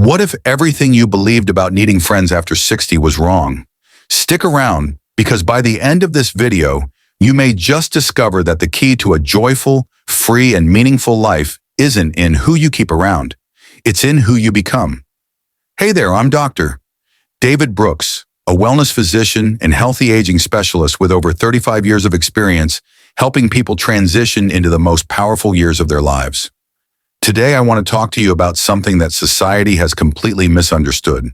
What if everything you believed about needing friends after 60 was wrong? Stick around, because by the end of this video, you may just discover that the key to a joyful, free, and meaningful life isn't in who you keep around. It's in who you become. Hey there, I'm Dr. David Brooks, a wellness physician and healthy aging specialist with over 35 years of experience helping people transition into the most powerful years of their lives. Today, I want to talk to you about something that society has completely misunderstood.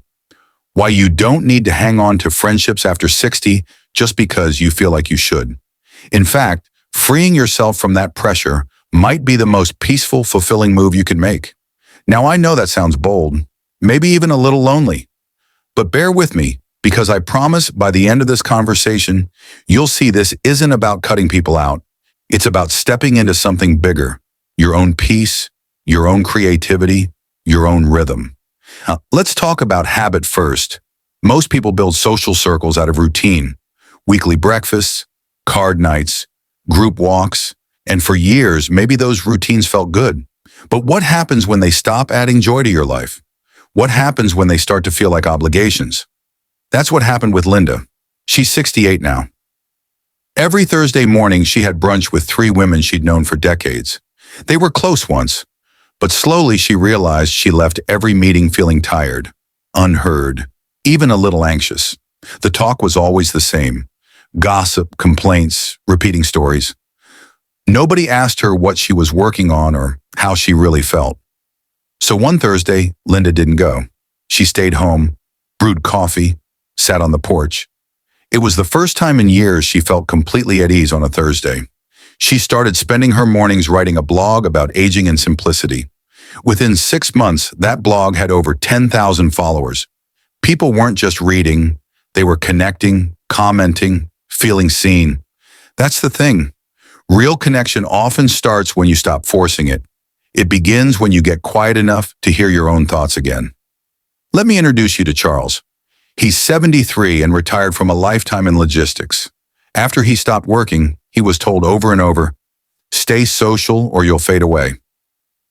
Why you don't need to hang on to friendships after 60 just because you feel like you should. In fact, freeing yourself from that pressure might be the most peaceful, fulfilling move you can make. Now, I know that sounds bold, maybe even a little lonely, but bear with me, because I promise by the end of this conversation, you'll see this isn't about cutting people out. It's about stepping into something bigger, your own peace, your own creativity, your own rhythm. Now, let's talk about habit first. Most people build social circles out of routine, weekly breakfasts, card nights, group walks, and for years, maybe those routines felt good. But what happens when they stop adding joy to your life? What happens when they start to feel like obligations? That's what happened with Linda. She's 68 now. Every Thursday morning, she had brunch with 3 women she'd known for decades. They were close once, but slowly she realized she left every meeting feeling tired, unheard, even a little anxious. The talk was always the same: gossip, complaints, repeating stories. Nobody asked her what she was working on or how she really felt. So one Thursday, Linda didn't go. She stayed home, brewed coffee, sat on the porch. It was the first time in years she felt completely at ease on a Thursday. She started spending her mornings writing a blog about aging and simplicity. Within 6 months, that blog had over 10,000 followers. People weren't just reading, they were connecting, commenting, feeling seen. That's the thing. Real connection often starts when you stop forcing it. It begins when you get quiet enough to hear your own thoughts again. Let me introduce you to Charles. He's 73 and retired from a lifetime in logistics. After he stopped working, he was told over and over, "Stay social or you'll fade away."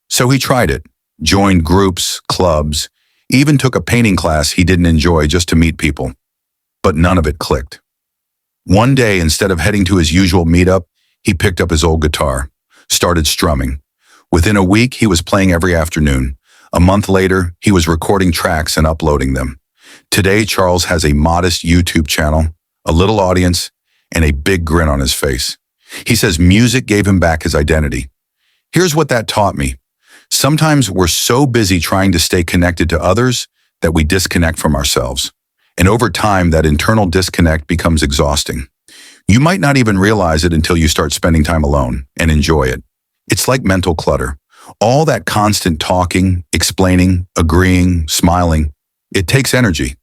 So he tried it, joined groups, clubs, even took a painting class he didn't enjoy just to meet people. But none of it clicked. One day, instead of heading to his usual meetup, he picked up his old guitar, started strumming. Within a week, he was playing every afternoon. A month later, he was recording tracks and uploading them. Today, Charles has a modest YouTube channel, a little audience, and a big grin on his face. He says music gave him back his identity. Here's what that taught me. Sometimes we're so busy trying to stay connected to others that we disconnect from ourselves. And over time, that internal disconnect becomes exhausting. You might not even realize it until you start spending time alone and enjoy it. It's like mental clutter. All that constant talking, explaining, agreeing, smiling, it takes energy.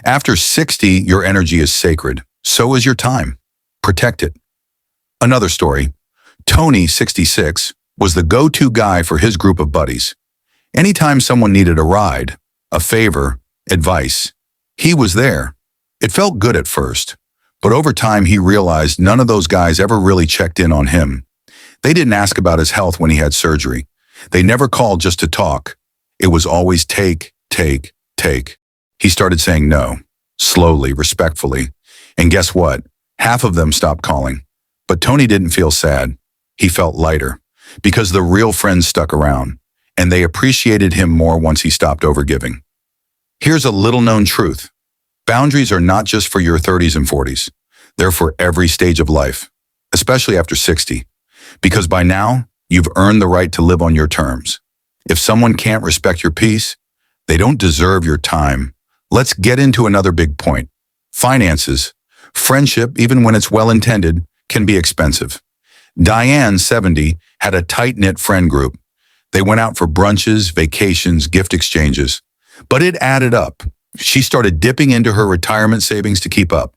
After 60, your energy is sacred. So is your time. Protect it. Another story. Tony, 66, was the go-to guy for his group of buddies. Anytime someone needed a ride, a favor, advice, he was there. It felt good at first, but over time he realized none of those guys ever really checked in on him. They didn't ask about his health when he had surgery. They never called just to talk. It was always take, take, take. He started saying no, slowly, respectfully. And guess what? Half of them stopped calling. But Tony didn't feel sad. He felt lighter, because the real friends stuck around, and they appreciated him more once he stopped overgiving. Here's a little-known truth. Boundaries are not just for your 30s and 40s. They're for every stage of life, especially after 60. Because by now, you've earned the right to live on your terms. If someone can't respect your peace, they don't deserve your time. Let's get into another big point. Finances. Friendship, even when it's well-intended, can be expensive. Diane, 70, had a tight-knit friend group. They went out for brunches, vacations, gift exchanges. But it added up. She started dipping into her retirement savings to keep up.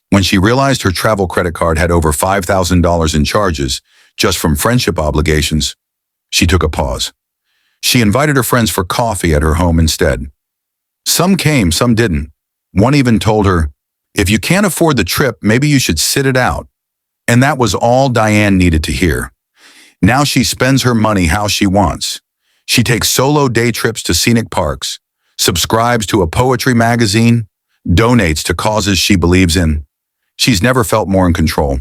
When she realized her travel credit card had over $5,000 in charges just from friendship obligations, she took a pause. She invited her friends for coffee at her home instead. Some came, some didn't. One even told her, "If you can't afford the trip, maybe you should sit it out." And that was all Diane needed to hear. Now she spends her money how she wants. She takes solo day trips to scenic parks, subscribes to a poetry magazine, donates to causes she believes in. She's never felt more in control.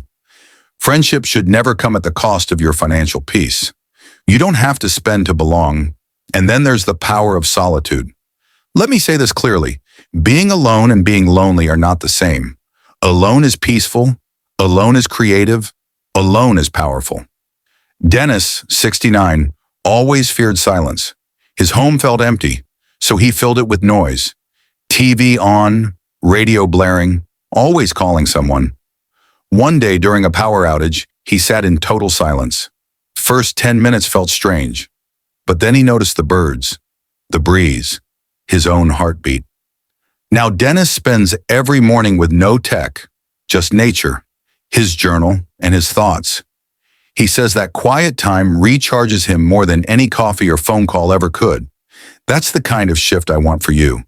Friendship should never come at the cost of your financial peace. You don't have to spend to belong. And then there's the power of solitude. Let me say this clearly. Being alone and being lonely are not the same. Alone is peaceful. Alone is creative. Alone is powerful. Dennis, 69, always feared silence. His home felt empty, so he filled it with noise. TV on, radio blaring, always calling someone. One day during a power outage, he sat in total silence. First 10 minutes felt strange, but then he noticed the birds, the breeze, his own heartbeat. Now Dennis spends every morning with no tech, just nature, his journal, and his thoughts. He says that quiet time recharges him more than any coffee or phone call ever could. That's the kind of shift I want for you.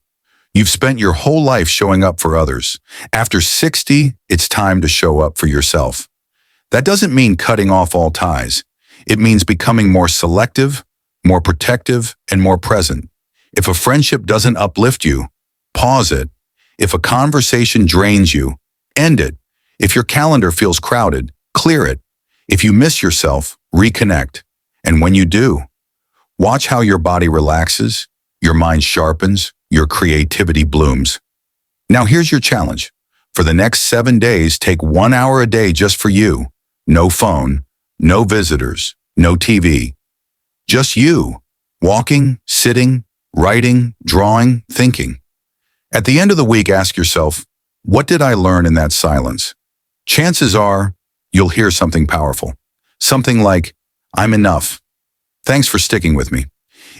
You've spent your whole life showing up for others. After 60, it's time to show up for yourself. That doesn't mean cutting off all ties. It means becoming more selective, more protective, and more present. If a friendship doesn't uplift you, pause it. If a conversation drains you, end it. If your calendar feels crowded, clear it. If you miss yourself, reconnect. And when you do, watch how your body relaxes, your mind sharpens, your creativity blooms. Now here's your challenge. For the next 7 days, take 1 hour a day just for you. No phone, no visitors, no TV. Just you, walking, sitting, writing, drawing, thinking. At the end of the week, ask yourself, what did I learn in that silence? Chances are, you'll hear something powerful. Something like, I'm enough. Thanks for sticking with me.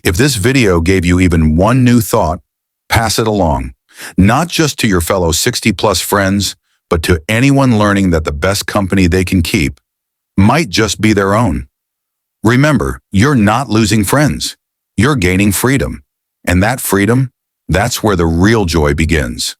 If this video gave you even one new thought, pass it along. Not just to your fellow 60-plus friends, but to anyone learning that the best company they can keep might just be their own. Remember, you're not losing friends. You're gaining freedom. And that freedom, that's where the real joy begins.